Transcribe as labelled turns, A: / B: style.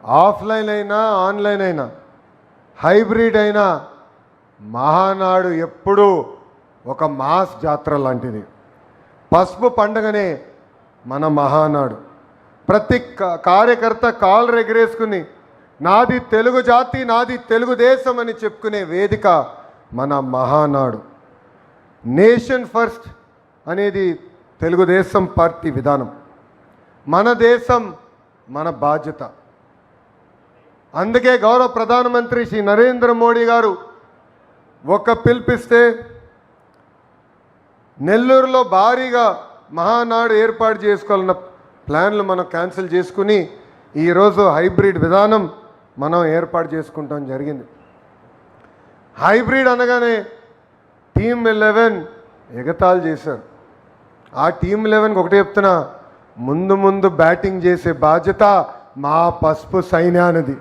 A: Offline అయినా online అయినా hybrid అయినా మహానాడు ఎప్పుడూ ఒక మాస్ జాతర లాంటిది. పసుపు పండుగనే మన మహానాడు. ప్రతి కార్యకర్త కాళ్ళు ఎగరేసుకుని నాది తెలుగు జాతి, నాది తెలుగుదేశం అని చెప్పుకునే వేదిక మన మహానాడు. నేషన్ ఫస్ట్ అనేది తెలుగుదేశం పార్టీ విధానం. మన దేశం మన బాధ్యత. అందుకే గౌరవ ప్రధానమంత్రి శ్రీ నరేంద్ర మోడీ గారు ఒక పిలిపిస్తే నెల్లూరులో భారీగా మహానాడు ఏర్పాటు చేసుకోవాలన్న ప్లాన్లు మనం క్యాన్సిల్ చేసుకుని ఈరోజు హైబ్రిడ్ విధానం మనం ఏర్పాటు చేసుకుంటాం జరిగింది. హైబ్రిడ్ అనగానే టీమ్ 11 ఎగతాళి చేశారు. ఆ టీమ్ 11కి ఒకటే చెప్తున్నా, ముందు బ్యాటింగ్ చేసే బాధ్యత మా పసుపు సైన్యానిది.